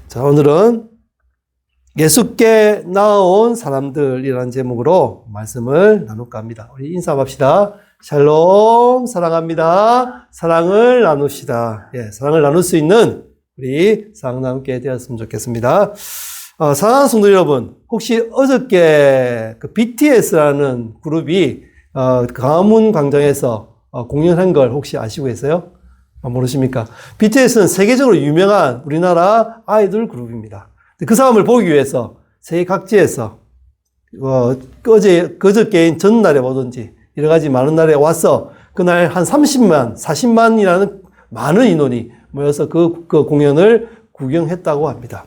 자, 오늘은 예수께 나아온 사람들이라는 제목으로 말씀을 나눌까 합니다. 우리 인사합시다. 샬롬, 사랑합니다. 사랑을 나눕시다. 예, 사랑을 나눌 수 있는 우리 사랑나누게 되었으면 좋겠습니다. 사랑하는 성도 여러분, 혹시 어저께 그 BTS라는 그룹이 광화문 광장에서 공연한 걸 혹시 아시고 계세요? 모르십니까? BTS는 세계적으로 유명한 우리나라 아이돌 그룹입니다. 그 사람을 보기 위해서 세계 각지에서 그저께인 전날에 오든지 여러 가지 많은 날에 와서 그날 한 30만, 40만이라는 많은 인원이 모여서 그 공연을 구경했다고 합니다.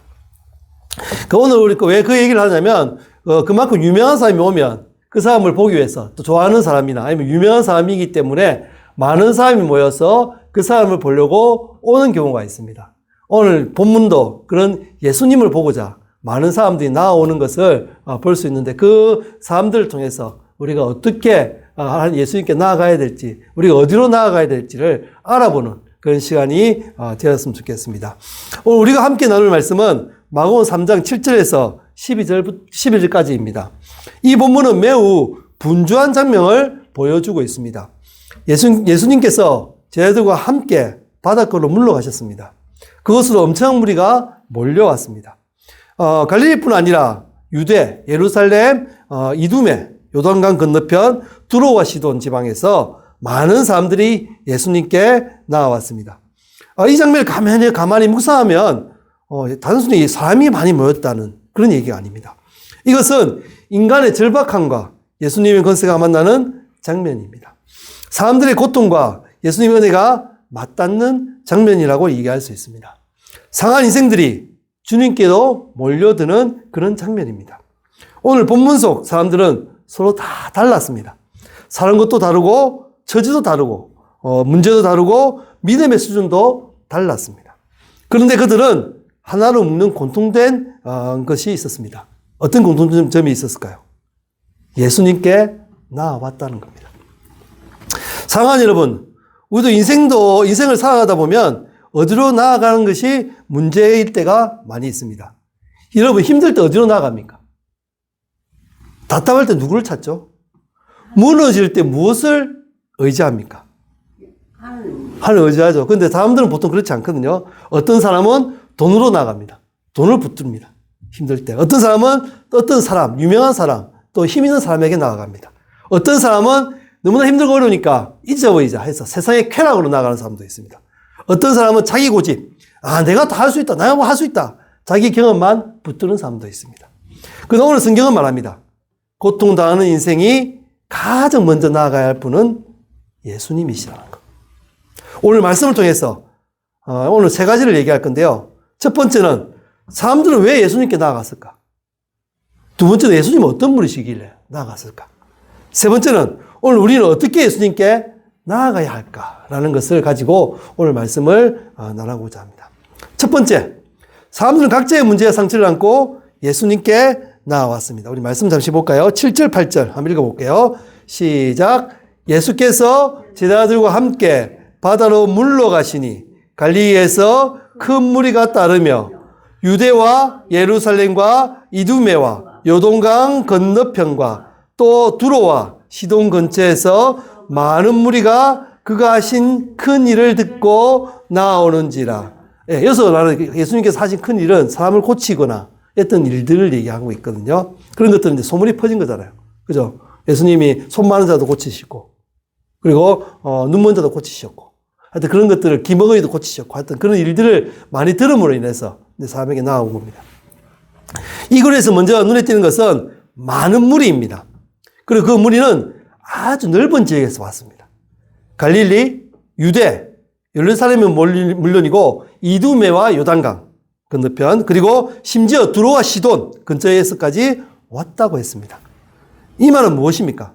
오늘 우리 왜 그 얘기를 하냐면 그만큼 유명한 사람이 오면 그 사람을 보기 위해서 또 좋아하는 사람이나 아니면 유명한 사람이기 때문에 많은 사람이 모여서 그 사람을 보려고 오는 경우가 있습니다. 오늘 본문도 그런 예수님을 보고자 많은 사람들이 나아오는 것을 볼 수 있는데 그 사람들을 통해서 우리가 어떻게 예수님께 나아가야 될지, 우리가 어디로 나아가야 될지를 알아보는 그런 시간이 되었으면 좋겠습니다. 오늘 우리가 함께 나눌 말씀은 마가복음 3장 7절에서 11절까지입니다. 이 본문은 매우 분주한 장면을 보여주고 있습니다. 예수님께서 제자들과 함께 바닷가로 물러가셨습니다. 그것으로 엄청난 무리가 몰려왔습니다. 갈릴리뿐 아니라 유대, 예루살렘, 이두메, 요단강 건너편 두로와 시돈 지방에서 많은 사람들이 예수님께 나아왔습니다. 이 장면을 가만히 묵상하면 단순히 사람이 많이 모였다는 그런 얘기가 아닙니다. 이것은 인간의 절박함과 예수님의 권세가 만나는 장면입니다. 사람들의 고통과 예수님의 은혜가 맞닿는 장면이라고 얘기할 수 있습니다. 상한 인생들이 주님께도 몰려드는 그런 장면입니다. 오늘 본문 속 사람들은 서로 다 달랐습니다. 사는 것도 다르고 처지도 다르고 문제도 다르고 믿음의 수준도 달랐습니다. 그런데 그들은 하나로 묶는 공통된 것이 있었습니다. 어떤 공통점이 있었을까요? 예수님께 나아왔다는 겁니다. 사랑하는 여러분, 우리도 인생을 살아가다 보면 어디로 나아가는 것이 문제일 때가 많이 있습니다. 여러분, 힘들 때 어디로 나아갑니까? 답답할 때 누구를 찾죠? 무너질 때 무엇을 의지합니까? 하늘 의지하죠. 그런데 사람들은 보통 그렇지 않거든요. 어떤 사람은 돈으로 나갑니다. 돈을 붙듭니다. 힘들 때. 어떤 사람은 어떤 사람, 유명한 사람, 또 힘 있는 사람에게 나아갑니다. 어떤 사람은 너무나 힘들고 어려우니까 잊어버리자 해서 세상의 쾌락으로 나가는 사람도 있습니다. 어떤 사람은 자기 고집, 내가 다 할 수 있다, 내가 뭐 할 수 있다, 자기 경험만 붙드는 사람도 있습니다. 그런데 오늘 성경은 말합니다. 고통당하는 인생이 가장 먼저 나아가야 할 분은 예수님이시라는 것. 오늘 말씀을 통해서 오늘 세 가지를 얘기할 건데요. 첫 번째는 사람들은 왜 예수님께 나아갔을까? 두 번째는 예수님은 어떤 분이시길래 나아갔을까? 세 번째는 오늘 우리는 어떻게 예수님께 나아가야 할까라는 것을 가지고 오늘 말씀을 나누고자 합니다. 첫 번째, 사람들은 각자의 문제와 상처를 안고 예수님께 나아왔습니다. 우리 말씀 잠시 볼까요? 7절, 8절 한번 읽어볼게요. 시작. 예수께서 제자들과 함께 바다로 물러가시니 갈릴리에서 큰 무리가 따르며 유대와 예루살렘과 이두메와 요동강 건너편과 또 두로와 시돈 근처에서 많은 무리가 그가 하신 큰 일을 듣고 나오는지라. 여기서 나는 예수님께서 하신 큰 일은 사람을 고치거나 했던 일들을 얘기하고 있거든요. 그런 것들은 이제 소문이 퍼진 거잖아요. 그죠? 예수님이 손 많은 자도 고치시고, 그리고 눈 먼 자도 고치셨고, 하여튼 그런 것들을 기머거리도 고치셨고, 하여튼 그런 일들을 많이 들음으로 인해서 사람에게 나아온 겁니다. 이 글에서 먼저 눈에 띄는 것은 많은 무리입니다. 그리고 그 무리는 아주 넓은 지역에서 왔습니다. 갈릴리, 유대, 예루살렘은 물론이고 이두메와 요단강 건너편, 그리고 심지어 두로와 시돈 근처에서까지 왔다고 했습니다. 이 말은 무엇입니까?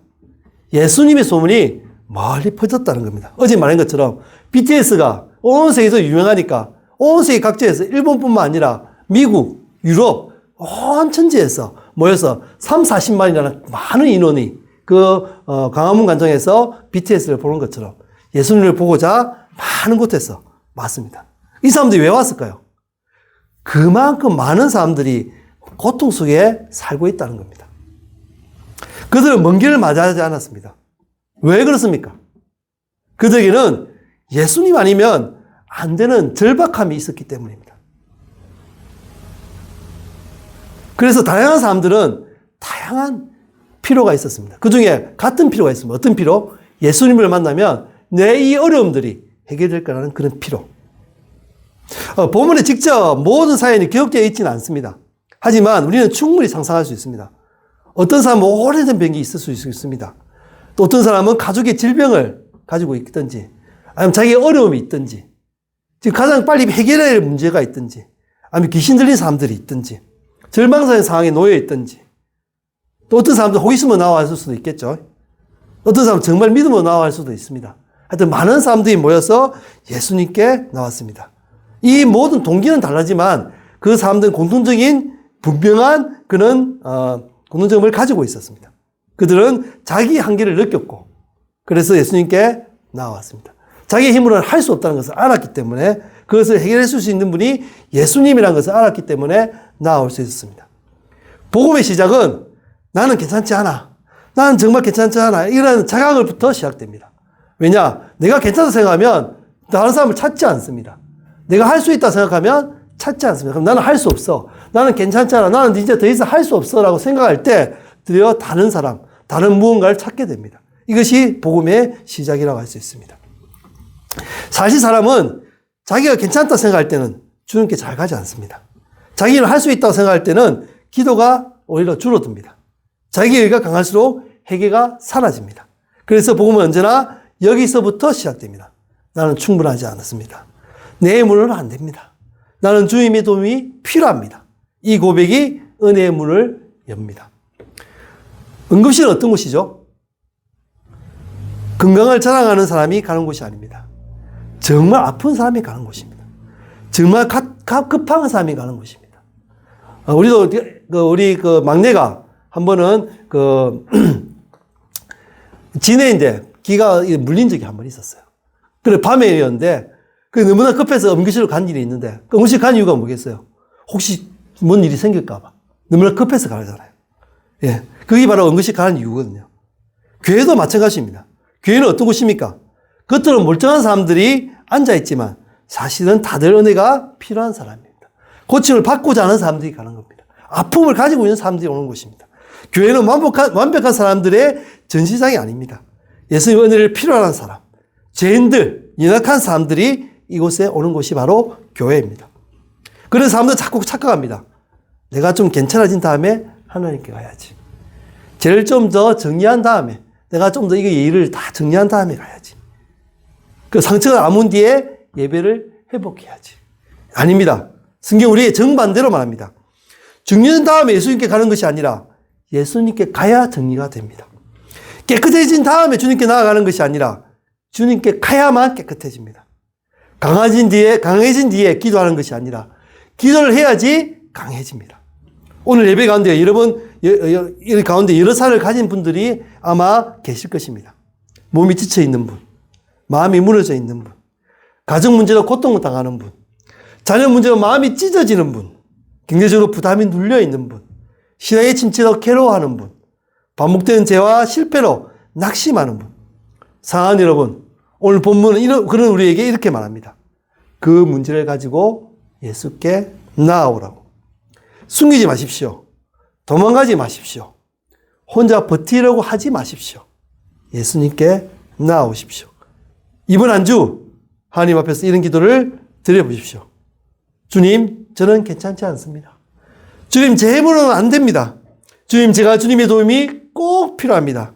예수님의 소문이 멀리 퍼졌다는 겁니다. 어제 말한 것처럼 BTS가 온 세계에서 유명하니까 온 세계 각지에서 일본뿐만 아니라 미국, 유럽, 온 천지에서 모여서 40만이라는 많은 인원이 광화문 광장에서 BTS를 보는 것처럼 예수님을 보고자 많은 곳에서 왔습니다. 이 사람들이 왜 왔을까요? 그만큼 많은 사람들이 고통 속에 살고 있다는 겁니다. 그들은 먼 길을 맞이하지 않았습니다. 왜 그렇습니까? 그들에게는 예수님 아니면 안 되는 절박함이 있었기 때문입니다. 그래서 다양한 사람들은 다양한 필요가 있었습니다. 그 중에 같은 필요가 있습니다. 어떤 필요? 예수님을 만나면 내 이 어려움들이 해결될 거라는 그런 필요. 본문에 직접 모든 사연이 기록되어 있지는 않습니다. 하지만 우리는 충분히 상상할 수 있습니다. 어떤 사람은 오래된 병이 있을 수 있습니다. 또 어떤 사람은 가족의 질병을 가지고 있든지, 아니면 자기의 어려움이 있든지, 지금 가장 빨리 해결해야 할 문제가 있든지, 아니면 귀신 들린 사람들이 있든지, 절망적인 상황에 놓여 있든지, 또 어떤 사람들 호기심으로 나와있을 수도 있겠죠. 어떤 사람은 정말 믿음으로 나와할 수도 있습니다. 하여튼 많은 사람들이 모여서 예수님께 나왔습니다. 이 모든 동기는 다르지만 그 사람들은 공통적인 분명한 그런 공통점을 가지고 있었습니다. 그들은 자기 한계를 느꼈고 그래서 예수님께 나왔습니다. 자기의 힘으로는 할 수 없다는 것을 알았기 때문에 그것을 해결해 줄 수 있는 분이 예수님이라는 것을 알았기 때문에 나올 수 있었습니다. 복음의 시작은 나는 괜찮지 않아. 나는 정말 괜찮지 않아. 이런 자각을부터 시작됩니다. 왜냐? 내가 괜찮다 생각하면 다른 사람을 찾지 않습니다. 내가 할 수 있다 생각하면 찾지 않습니다. 그럼 나는 할 수 없어. 나는 괜찮지 않아. 나는 이제 더 이상 할 수 없어. 라고 생각할 때 드디어 다른 사람, 다른 무언가를 찾게 됩니다. 이것이 복음의 시작이라고 할 수 있습니다. 사실 사람은 자기가 괜찮다 생각할 때는 주님께 잘 가지 않습니다. 자기는 할 수 있다고 생각할 때는 기도가 오히려 줄어듭니다. 자기 의가 강할수록 회개가 사라집니다. 그래서 복음은 언제나 여기서부터 시작됩니다. 나는 충분하지 않았습니다. 내 힘으로는 안 됩니다. 나는 주님의 도움이 필요합니다. 이 고백이 은혜의 문을 엽니다. 응급실은 어떤 곳이죠? 건강을 자랑하는 사람이 가는 곳이 아닙니다. 정말 아픈 사람이 가는 곳입니다. 정말 급한 사람이 가는 곳입니다. 우리도, 우리 막내가 한 번은 진해인데 기가 물린 적이 한 번 있었어요. 그래, 밤에였는데, 너무나 급해서 응급실로 간 일이 있는데, 응급실 간 이유가 뭐겠어요? 혹시 뭔 일이 생길까봐. 너무나 급해서 가잖아요. 예. 그게 바로 응급실 가는 이유거든요. 교회도 마찬가지입니다. 교회는 어떤 곳입니까? 겉으로 멀쩡한 사람들이 앉아있지만, 사실은 다들 은혜가 필요한 사람입니다. 고침을 받고자 하는 사람들이 가는 겁니다. 아픔을 가지고 있는 사람들이 오는 곳입니다. 교회는 완벽한 사람들의 전시장이 아닙니다. 예수님 은혜를 필요로 하는 사람, 죄인들, 연약한 사람들이 이곳에 오는 곳이 바로 교회입니다. 그런 사람들 자꾸 착각합니다. 내가 좀 괜찮아진 다음에 하나님께 가야지. 죄를 좀 더 정리한 다음에, 내가 좀 더 이거 일을 다 정리한 다음에 가야지. 그 상처가 남은 뒤에 예배를 회복해야지. 아닙니다. 성경 우리의 정반대로 말합니다. 정리한 다음에 예수님께 가는 것이 아니라 예수님께 가야 정리가 됩니다. 깨끗해진 다음에 주님께 나아가는 것이 아니라 주님께 가야만 깨끗해집니다. 강해진 뒤에 기도하는 것이 아니라 기도를 해야지 강해집니다. 오늘 예배 가운데 여러분, 가운데 여러 살을 가진 분들이 아마 계실 것입니다. 몸이 지쳐 있는 분, 마음이 무너져 있는 분, 가정 문제로 고통을 당하는 분, 자녀 문제로 마음이 찢어지는 분, 경제적으로 부담이 눌려 있는 분, 신앙의 침체로 괴로워하는 분, 반복되는 죄와 실패로 낙심하는 분. 사랑하는 여러분, 오늘 본문은 그런 우리에게 이렇게 말합니다. 그 문제를 가지고 예수께 나아오라고. 숨기지 마십시오. 도망가지 마십시오. 혼자 버티려고 하지 마십시오. 예수님께 나아오십시오. 이번 한 주 하나님 앞에서 이런 기도를 드려보십시오. 주님, 저는 괜찮지 않습니다. 주님, 제 힘으로는 안 됩니다. 주님, 제가 주님의 도움이 꼭 필요합니다.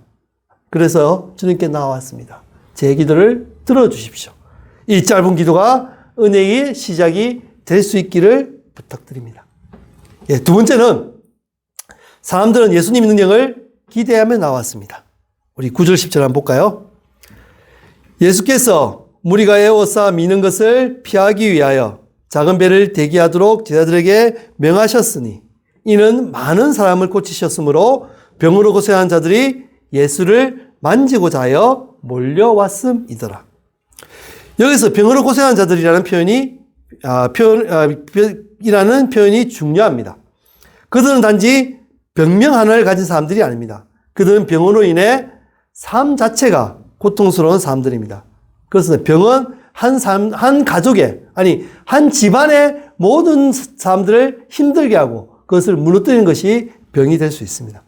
그래서 주님께 나왔습니다. 제 기도를 들어주십시오. 이 짧은 기도가 은혜의 시작이 될 수 있기를 부탁드립니다. 예, 두 번째는 사람들은 예수님의 능력을 기대하며 나왔습니다. 우리 9절 10절 한번 볼까요? 예수께서 무리가 에워싸 미는 것을 피하기 위하여 작은 배를 대기하도록 제자들에게 명하셨으니 이는 많은 사람을 고치셨으므로 병으로 고생한 자들이 예수를 만지고자 하여 몰려왔음이더라. 여기서 병으로 고생한 자들이라는 표현이 이라는 표현이 중요합니다. 그들은 단지 병명 하나를 가진 사람들이 아닙니다. 그들은 병으로 인해 삶 자체가 고통스러운 사람들입니다. 그래서 병은 한 가족의, 한 집안의 모든 사람들을 힘들게 하고 그것을 무너뜨리는 것이 병이 될 수 있습니다.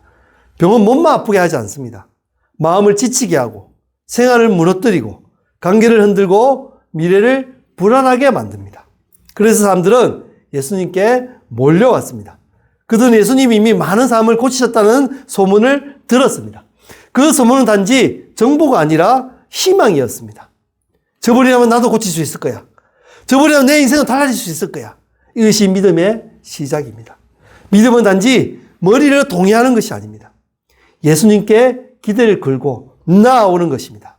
병은 몸만 아프게 하지 않습니다. 마음을 지치게 하고 생활을 무너뜨리고 관계를 흔들고 미래를 불안하게 만듭니다. 그래서 사람들은 예수님께 몰려왔습니다. 그들은 예수님이 이미 많은 사람을 고치셨다는 소문을 들었습니다. 그 소문은 단지 정보가 아니라 희망이었습니다. 저버리라면 나도 고칠 수 있을 거야. 저버리라면 내 인생은 달라질 수 있을 거야. 이것이 믿음의 시작입니다. 믿음은 단지 머리를 동의하는 것이 아닙니다. 예수님께 기대를 걸고 나아오는 것입니다.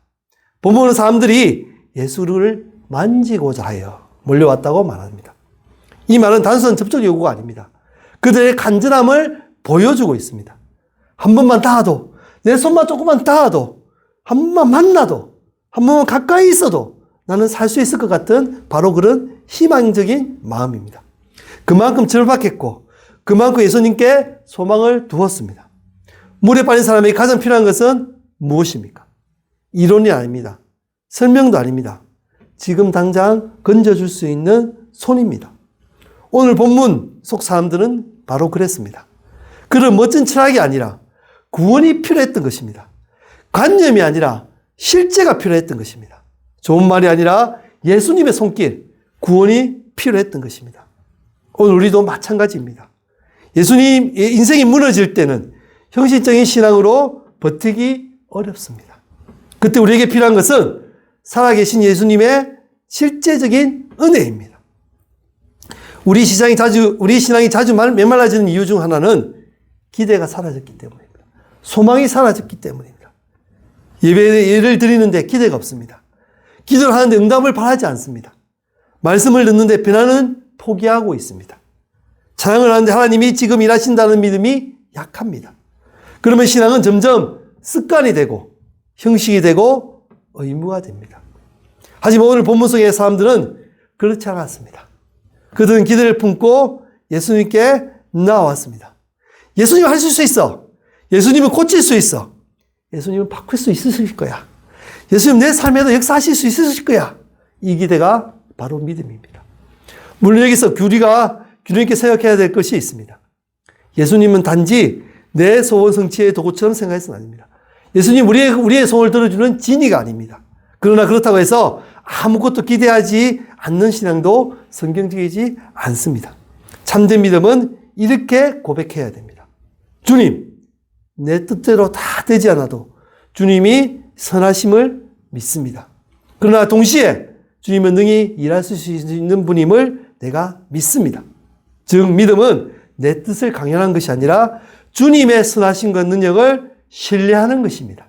본문은 사람들이 예수를 만지고자 하여 몰려왔다고 말합니다. 이 말은 단순한 접촉 요구가 아닙니다. 그들의 간절함을 보여주고 있습니다. 한 번만 닿아도, 내 손만 조금만 닿아도, 한 번만 만나도, 한 번만 가까이 있어도 나는 살 수 있을 것 같은 바로 그런 희망적인 마음입니다. 그만큼 절박했고 그만큼 예수님께 소망을 두었습니다. 물에 빠진 사람에게 가장 필요한 것은 무엇입니까? 이론이 아닙니다. 설명도 아닙니다. 지금 당장 건져줄 수 있는 손입니다. 오늘 본문 속 사람들은 바로 그랬습니다. 그런 멋진 철학이 아니라 구원이 필요했던 것입니다. 관념이 아니라 실제가 필요했던 것입니다. 좋은 말이 아니라 예수님의 손길, 구원이 필요했던 것입니다. 오늘 우리도 마찬가지입니다. 예수님 인생이 무너질 때는 형식적인 신앙으로 버티기 어렵습니다. 그때 우리에게 필요한 것은 살아계신 예수님의 실제적인 은혜입니다. 우리 신앙이 자주 메말라지는 이유 중 하나는 기대가 사라졌기 때문입니다. 소망이 사라졌기 때문입니다. 예배를 드리는데 기대가 없습니다. 기도를 하는데 응답을 바라지 않습니다. 말씀을 듣는데 변화는 포기하고 있습니다. 찬양을 하는데 하나님이 지금 일하신다는 믿음이 약합니다. 그러면 신앙은 점점 습관이 되고 형식이 되고 의무가 됩니다. 하지만 오늘 본문 속의 사람들은 그렇지 않았습니다. 그들은 기대를 품고 예수님께 나왔습니다. 예수님 하실 수 있어. 예수님은 고칠 수 있어. 예수님은 바꿀 수 있으실 거야. 예수님 내 삶에도 역사하실 수 있으실 거야. 이 기대가 바로 믿음입니다. 물론 여기서 우리가 균형 있게 생각해야 될 것이 있습니다. 예수님은 단지 내 소원 성취의 도구처럼 생각해서는 아닙니다. 예수님 우리의 소원을 들어주는 진이가 아닙니다. 그러나 그렇다고 해서 아무것도 기대하지 않는 신앙도 성경적이지 않습니다. 참된 믿음은 이렇게 고백해야 됩니다. 주님, 내 뜻대로 다 되지 않아도 주님이 선하심을 믿습니다. 그러나 동시에 주님은 능히 일하실 수 있는 분임을 내가 믿습니다. 즉 믿음은 내 뜻을 강요하는 것이 아니라 주님의 선하심과 능력을 신뢰하는 것입니다.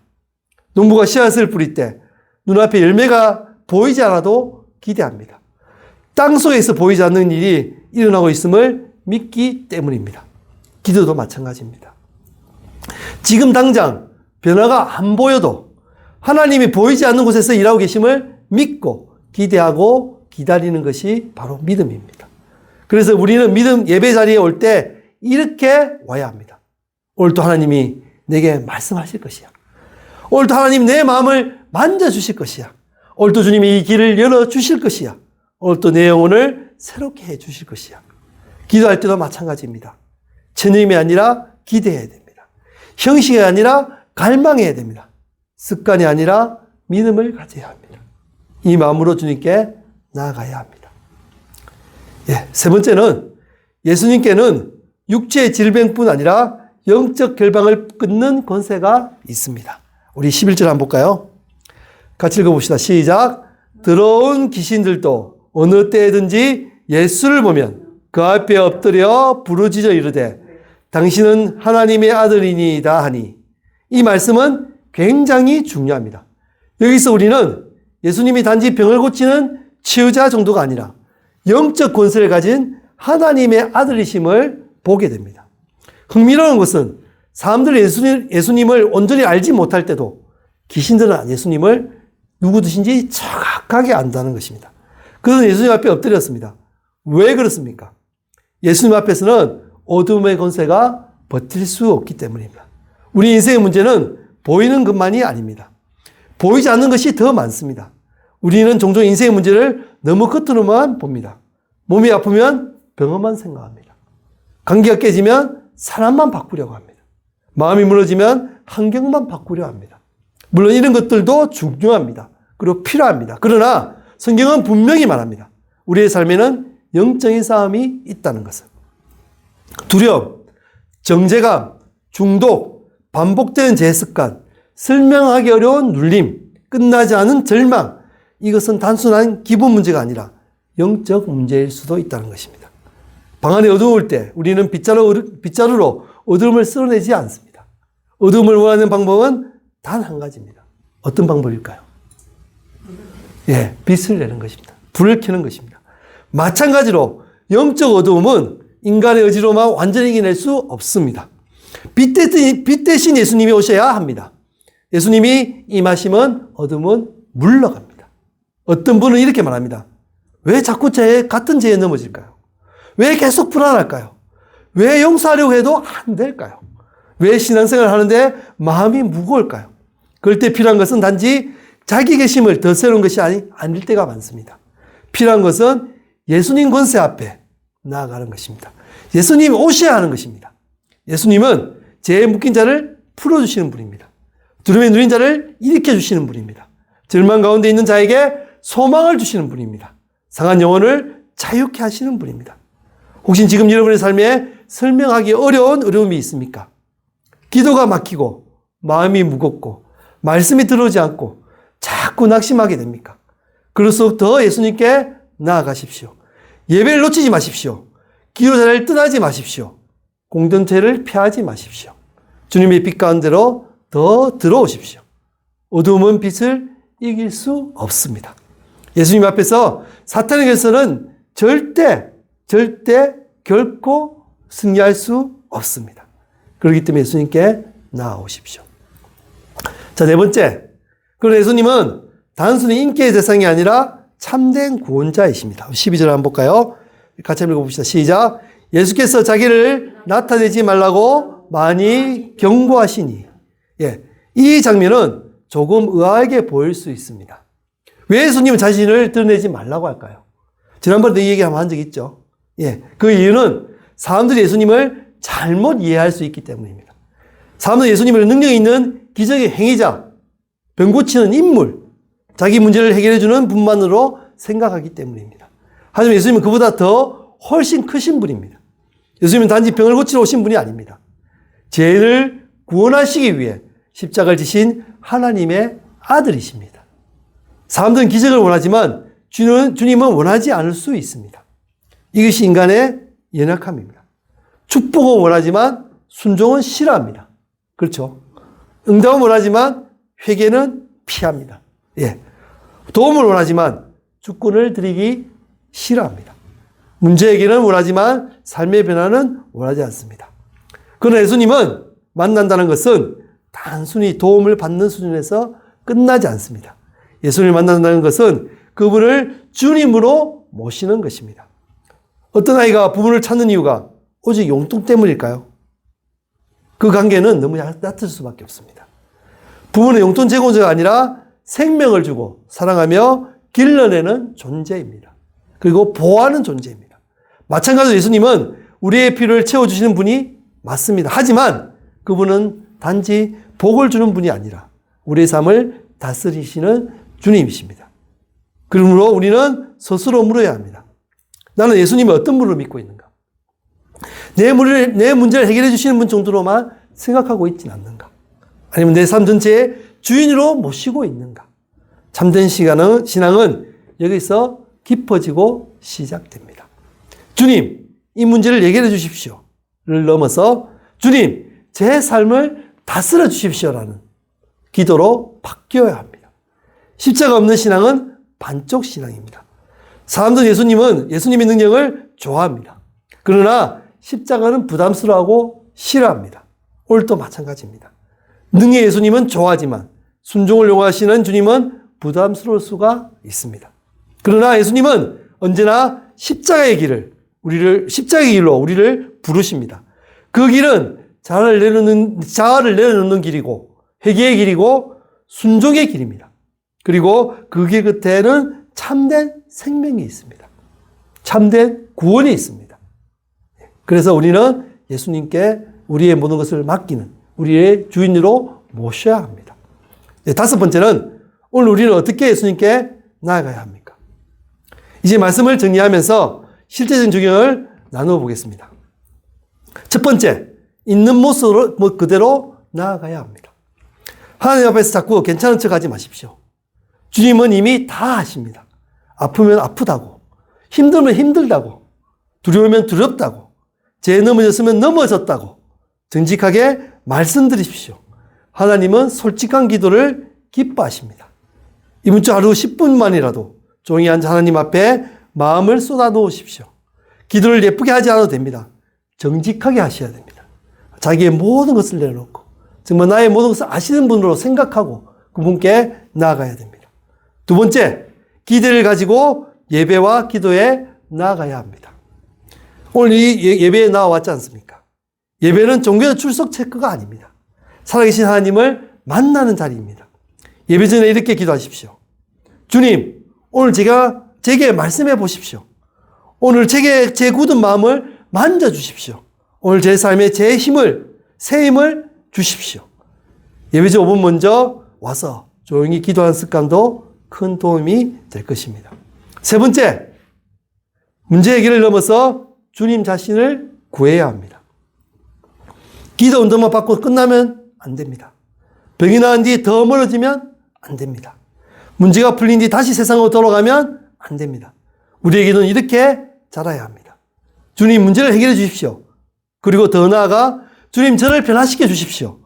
농부가 씨앗을 뿌릴 때 눈앞에 열매가 보이지 않아도 기대합니다. 땅 속에서 보이지 않는 일이 일어나고 있음을 믿기 때문입니다. 기도도 마찬가지입니다. 지금 당장 변화가 안 보여도 하나님이 보이지 않는 곳에서 일하고 계심을 믿고 기대하고 기다리는 것이 바로 믿음입니다. 그래서 우리는 믿음 예배 자리에 올 때 이렇게 와야 합니다. 오늘도 하나님이 내게 말씀하실 것이야. 오늘도 하나님 내 마음을 만져주실 것이야. 오늘도 주님이 이 길을 열어주실 것이야. 오늘도 내 영혼을 새롭게 해주실 것이야. 기도할 때도 마찬가지입니다. 체념이 아니라 기대해야 됩니다. 형식이 아니라 갈망해야 됩니다. 습관이 아니라 믿음을 가져야 합니다. 이 마음으로 주님께 나아가야 합니다. 세 번째는 예수님께는 육체의 질병뿐 아니라 영적 결방을 끊는 권세가 있습니다. 우리 11절 한번 볼까요? 같이 읽어봅시다. 시작. 더러운 귀신들도 어느 때든지 예수를 보면 그 앞에 엎드려 부르짖어 이르되 당신은 하나님의 아들이니이다 하니, 이 말씀은 굉장히 중요합니다. 여기서 우리는 예수님이 단지 병을 고치는 치유자 정도가 아니라 영적 권세를 가진 하나님의 아들이심을 보게 됩니다. 흥미로운 것은 사람들이 예수님을 온전히 알지 못할 때도 귀신들은 예수님을 누구든지 정확하게 안다는 것입니다. 그들은 예수님 앞에 엎드렸습니다. 왜 그렇습니까? 예수님 앞에서는 어둠의 권세가 버틸 수 없기 때문입니다. 우리 인생의 문제는 보이는 것만이 아닙니다. 보이지 않는 것이 더 많습니다. 우리는 종종 인생의 문제를 너무 겉으로만 봅니다. 몸이 아프면 병원만 생각합니다. 관계가 깨지면 사람만 바꾸려고 합니다. 마음이 무너지면 환경만 바꾸려 합니다. 물론 이런 것들도 중요합니다. 그리고 필요합니다. 그러나 성경은 분명히 말합니다. 우리의 삶에는 영적인 싸움이 있다는 것을. 두려움, 정죄감, 중독, 반복되는 죄습관, 설명하기 어려운 눌림, 끝나지 않은 절망, 이것은 단순한 기분 문제가 아니라 영적 문제일 수도 있다는 것입니다. 방 안에 어두울 때 우리는 빗자루로 어둠을 쓸어내지 않습니다. 어둠을 원하는 방법은 단 한 가지입니다. 어떤 방법일까요? 예, 빛을 내는 것입니다. 불을 켜는 것입니다. 마찬가지로 영적 어두움은 인간의 의지로만 완전히 이겨낼 수 없습니다. 빛 대신 예수님이 오셔야 합니다. 예수님이 임하시면 어둠은 물러갑니다. 어떤 분은 이렇게 말합니다. 왜 자꾸 같은 죄에 넘어질까요? 왜 계속 불안할까요? 왜 용서하려고 해도 안 될까요? 왜 신앙생활을 하는데 마음이 무거울까요? 그럴 때 필요한 것은 단지 자기 계심을 더 세우는 것이 아닐 때가 많습니다. 필요한 것은 예수님 권세 앞에 나아가는 것입니다. 예수님이 오셔야 하는 것입니다. 예수님은 죄에 묶인 자를 풀어주시는 분입니다. 두려움에 누린 자를 일으켜주시는 분입니다. 절망 가운데 있는 자에게 소망을 주시는 분입니다. 상한 영혼을 자유케 하시는 분입니다. 혹시 지금 여러분의 삶에 설명하기 어려운 어려움이 있습니까? 기도가 막히고 마음이 무겁고 말씀이 들어오지 않고 자꾸 낙심하게 됩니까? 그럴수록 더 예수님께 나아가십시오. 예배를 놓치지 마십시오. 기도 자리를 떠나지 마십시오. 공동체를 피하지 마십시오. 주님의 빛 가운데로 더 들어오십시오. 어두움은 빛을 이길 수 없습니다. 예수님 앞에서 사탄에게서는 절대 결코 승리할 수 없습니다. 그렇기 때문에 예수님께 나아오십시오. 자, 네 번째. 그런 예수님은 단순히 인기의 대상이 아니라 참된 구원자이십니다. 12절 한번 볼까요? 같이 한번 읽어봅시다. 시작. 예수께서 자기를 나타내지 말라고 많이 경고하시니. 예, 이 장면은 조금 의아하게 보일 수 있습니다. 왜 예수님은 자신을 드러내지 말라고 할까요? 지난번에도 이 얘기 한번 한 적 있죠. 예, 그 이유는 사람들이 예수님을 잘못 이해할 수 있기 때문입니다. 사람들은 예수님을 능력 있는 기적의 행위자, 병 고치는 인물, 자기 문제를 해결해주는 분만으로 생각하기 때문입니다. 하지만 예수님은 그보다 더 훨씬 크신 분입니다. 예수님은 단지 병을 고치러 오신 분이 아닙니다. 죄를 구원하시기 위해 십자가를 지신 하나님의 아들이십니다. 사람들은 기적을 원하지만 주님은 원하지 않을 수 있습니다. 이것이 인간의 연약함입니다. 축복은 원하지만 순종은 싫어합니다. 그렇죠? 응답은 원하지만 회개는 피합니다. 예. 도움을 원하지만 주권을 드리기 싫어합니다. 문제 해결은 원하지만 삶의 변화는 원하지 않습니다. 그러나 예수님은 만난다는 것은 단순히 도움을 받는 수준에서 끝나지 않습니다. 예수님을 만난다는 것은 그분을 주님으로 모시는 것입니다. 어떤 아이가 부모를 찾는 이유가 오직 용돈 때문일까요? 그 관계는 너무 얕을 수밖에 없습니다. 부모는 용돈 제공자가 아니라 생명을 주고 사랑하며 길러내는 존재입니다. 그리고 보호하는 존재입니다. 마찬가지로 예수님은 우리의 필요를 채워주시는 분이 맞습니다. 하지만 그분은 단지 복을 주는 분이 아니라 우리의 삶을 다스리시는 주님이십니다. 그러므로 우리는 스스로 물어야 합니다. 나는 예수님이 어떤 분을 믿고 있는가? 내 문제를 해결해 주시는 분 정도로만 생각하고 있지는 않는가? 아니면 내 삶 전체의 주인으로 모시고 있는가? 참된 신앙은 여기서 깊어지고 시작됩니다. 주님, 이 문제를 해결해 주십시오를 넘어서 주님, 제 삶을 다스려 주십시오라는 기도로 바뀌어야 합니다. 십자가 없는 신앙은 반쪽 신앙입니다. 사람들은 예수님의 능력을 좋아합니다. 그러나 십자가는 부담스러워하고 싫어합니다. 오늘도 마찬가지입니다. 능의 예수님은 좋아하지만 순종을 요구하시는 주님은 부담스러울 수가 있습니다. 그러나 예수님은 언제나 십자가의 길로 우리를 부르십니다. 그 길은 자아를 내려놓는 길이고, 회개의 길이고, 순종의 길입니다. 그리고 그 길 끝에는 참된 생명이 있습니다. 참된 구원이 있습니다. 그래서 우리는 예수님께 우리의 모든 것을 맡기는 우리의 주인으로 모셔야 합니다. 다섯 번째는 오늘 우리는 어떻게 예수님께 나아가야 합니까? 이제 말씀을 정리하면서 실제적인 적용을 나누어 보겠습니다. 첫 번째, 있는 모습으로 그대로 나아가야 합니다. 하나님 앞에서 자꾸 괜찮은 척 하지 마십시오. 주님은 이미 다 아십니다. 아프면 아프다고, 힘들면 힘들다고, 두려우면 두렵다고, 죄에 넘어졌으면 넘어졌다고 정직하게 말씀드리십시오. 하나님은 솔직한 기도를 기뻐하십니다. 이번 주 하루 10분만이라도 조용히 앉아 하나님 앞에 마음을 쏟아 놓으십시오. 기도를 예쁘게 하지 않아도 됩니다. 정직하게 하셔야 됩니다. 자기의 모든 것을 내려놓고 정말 나의 모든 것을 아시는 분으로 생각하고 그분께 나아가야 됩니다. 두 번째, 기대를 가지고 예배와 기도에 나아가야 합니다. 오늘 이 예배에 나와왔지 않습니까? 예배는 종교 출석 체크가 아닙니다. 살아계신 하나님을 만나는 자리입니다. 예배 전에 이렇게 기도하십시오. 주님, 오늘 제게 말씀해 보십시오. 오늘 제 굳은 마음을 만져주십시오. 오늘 제 삶에 새 힘을 주십시오. 예배 전 5분 먼저 와서 조용히 기도하는 습관도 큰 도움이 될 것입니다. 세 번째, 문제 해결을 넘어서 주님 자신을 구해야 합니다. 기도 운동만 받고 끝나면 안 됩니다. 병이 나은 뒤 더 멀어지면 안 됩니다. 문제가 풀린 뒤 다시 세상으로 돌아가면 안 됩니다. 우리에게는 이렇게 자라야 합니다. 주님, 문제를 해결해 주십시오. 그리고 더 나아가 주님, 저를 변화시켜 주십시오.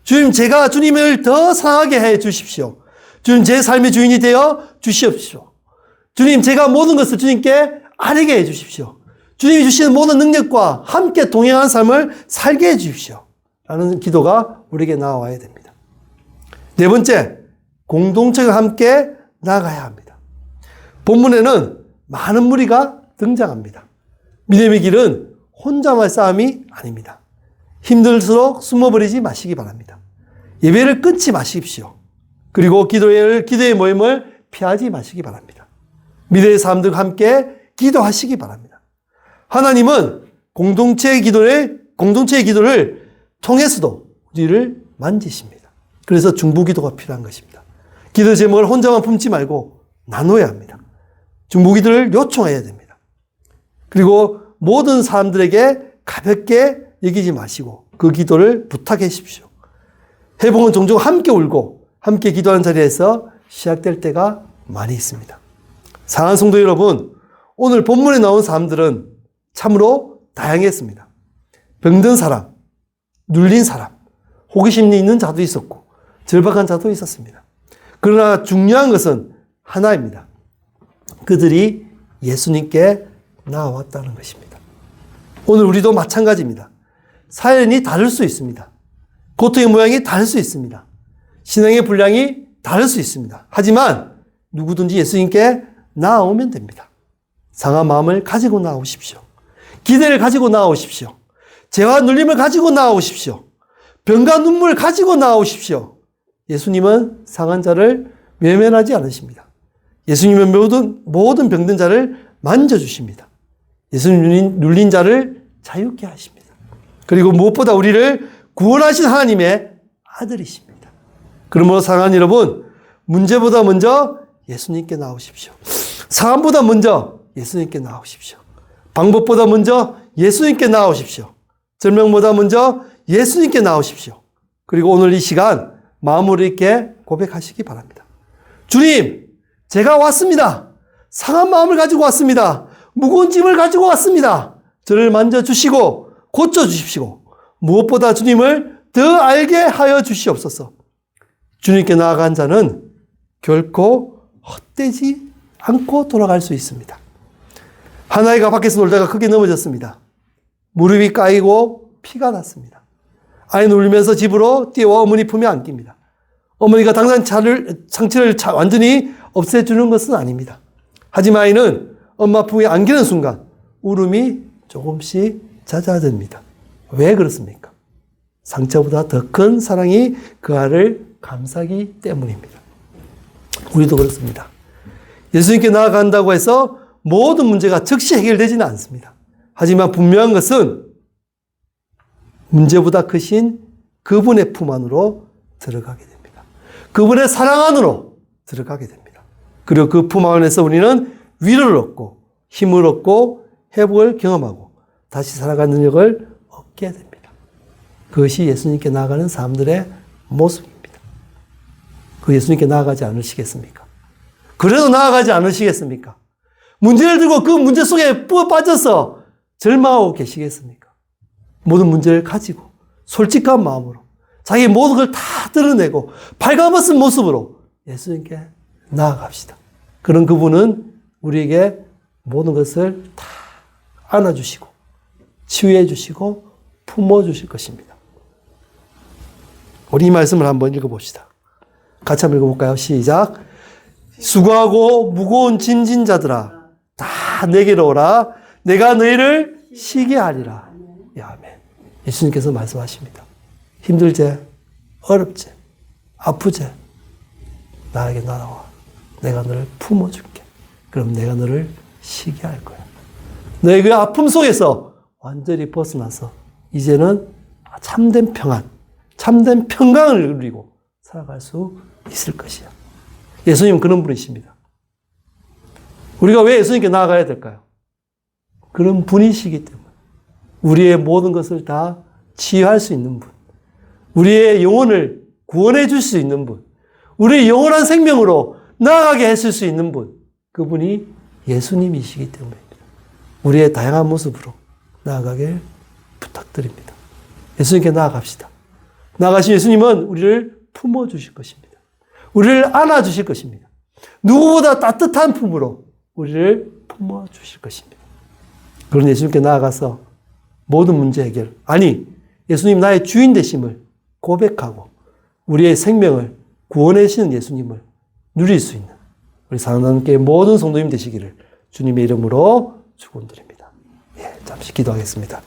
주님, 제가 주님을 더 사랑하게 해 주십시오. 주님, 제 삶의 주인이 되어 주시옵시오. 주님, 제가 모든 것을 주님께 아뢰게 해 주십시오. 주님이 주시는 모든 능력과 함께 동행하는 삶을 살게 해 주십시오. 라는 기도가 우리에게 나와야 됩니다. 네 번째, 공동체가 함께 나아가야 합니다. 본문에는 많은 무리가 등장합니다. 믿음의 길은 혼자만의 싸움이 아닙니다. 힘들수록 숨어버리지 마시기 바랍니다. 예배를 끊지 마십시오. 그리고 기도의 모임을 피하지 마시기 바랍니다. 믿음의 사람들과 함께 기도하시기 바랍니다. 하나님은 공동체의 기도를 통해서도 우리를 만지십니다. 그래서 중보기도가 필요한 것입니다. 기도 제목을 혼자만 품지 말고 나눠야 합니다. 중보기도를 요청해야 됩니다. 그리고 모든 사람들에게 가볍게 여기지 마시고 그 기도를 부탁해 주십시오. 회복은 종종 함께 울고 함께 기도하는 자리에서 시작될 때가 많이 있습니다. 사랑하는 성도 여러분, 오늘 본문에 나온 사람들은 참으로 다양했습니다. 병든 사람, 눌린 사람, 호기심이 있는 자도 있었고 절박한 자도 있었습니다. 그러나 중요한 것은 하나입니다. 그들이 예수님께 나아왔다는 것입니다. 오늘 우리도 마찬가지입니다. 사연이 다를 수 있습니다. 고통의 모양이 다를 수 있습니다. 신앙의 분량이 다를 수 있습니다. 하지만 누구든지 예수님께 나아오면 됩니다. 상한 마음을 가지고 나아오십시오. 기대를 가지고 나아오십시오. 죄와 눌림을 가지고 나아오십시오. 병과 눈물을 가지고 나아오십시오. 예수님은 상한 자를 외면하지 않으십니다. 예수님은 모든 병든 자를 만져주십니다. 예수님 눌린 자를 자유케 하십니다. 그리고 무엇보다 우리를 구원하신 하나님의 아들이십니다. 그러므로 사랑하는 여러분, 문제보다 먼저 예수님께 나오십시오. 상황보다 먼저 예수님께 나오십시오. 방법보다 먼저 예수님께 나오십시오. 절명보다 먼저 예수님께 나오십시오. 그리고 오늘 이 시간 마음으로 이렇게 고백하시기 바랍니다. 주님, 제가 왔습니다. 상한 마음을 가지고 왔습니다. 무거운 짐을 가지고 왔습니다. 저를 만져주시고 고쳐주십시오. 무엇보다 주님을 더 알게 하여 주시옵소서. 주님께 나아간 자는 결코 헛되지 않고 돌아갈 수 있습니다. 한 아이가 밖에서 놀다가 크게 넘어졌습니다. 무릎이 까이고 피가 났습니다. 아이는 울면서 집으로 뛰어와 어머니 품에 안깁니다. 어머니가 당장 상처를 완전히 없애주는 것은 아닙니다. 하지만 아이는 엄마 품에 안기는 순간 울음이 조금씩 잦아듭니다. 왜 그렇습니까? 상처보다 더 큰 사랑이 그 아를 감싸기 때문입니다. 우리도 그렇습니다. 예수님께 나아간다고 해서 모든 문제가 즉시 해결되지는 않습니다. 하지만 분명한 것은 문제보다 크신 그분의 품 안으로 들어가게 됩니다. 그분의 사랑 안으로 들어가게 됩니다. 그리고 그 품 안에서 우리는 위로를 얻고 힘을 얻고 회복을 경험하고 다시 살아가는 능력을 얻게 됩니다. 그것이 예수님께 나아가는 사람들의 모습입니다. 그 예수님께 나아가지 않으시겠습니까? 그래도 나아가지 않으시겠습니까? 문제를 들고 그 문제 속에 빠져서 절망하고 계시겠습니까? 모든 문제를 가지고 솔직한 마음으로 자기 모든 걸 다 드러내고 발가벗은 모습으로 예수님께 나아갑시다. 그런 그분은 우리에게 모든 것을 다 안아주시고 치유해 주시고 품어주실 것입니다. 우리 이 말씀을 한번 읽어봅시다. 같이 한번 읽어볼까요? 시작. 수고하고 무거운 짐진 자들아 다 내게로 오라. 내가 너희를 쉬게 하리라. 아멘. 예수님께서 말씀하십니다. 힘들지? 어렵지? 아프지? 나에게 날아와. 내가 너를 품어줄게. 그럼 내가 너를 쉬게 할 거야. 너의 그 아픔 속에서 완전히 벗어나서 이제는 참된 평안, 참된 평강을 누리고 살아갈 수 있을 것이야. 예수님은 그런 분이십니다. 우리가 왜 예수님께 나아가야 될까요? 그런 분이시기 때문에. 우리의 모든 것을 다 치유할 수 있는 분. 우리의 영혼을 구원해 줄 수 있는 분. 우리의 영원한 생명으로 나아가게 했을 수 있는 분. 그분이 예수님이시기 때문입니다. 우리의 다양한 모습으로 나아가길 부탁드립니다. 예수님께 나아갑시다. 나아가신 예수님은 우리를 품어주실 것입니다. 우리를 안아주실 것입니다. 누구보다 따뜻한 품으로 우리를 품어주실 것입니다. 그런 예수님께 나아가서 모든 문제 해결, 아니 예수님 나의 주인 되심을 고백하고 우리의 생명을 구원해 주시는 예수님을 누릴 수 있는 우리 사랑하는 모든 성도님 되시기를 주님의 이름으로 축원드립니다. 잠시 기도하겠습니다.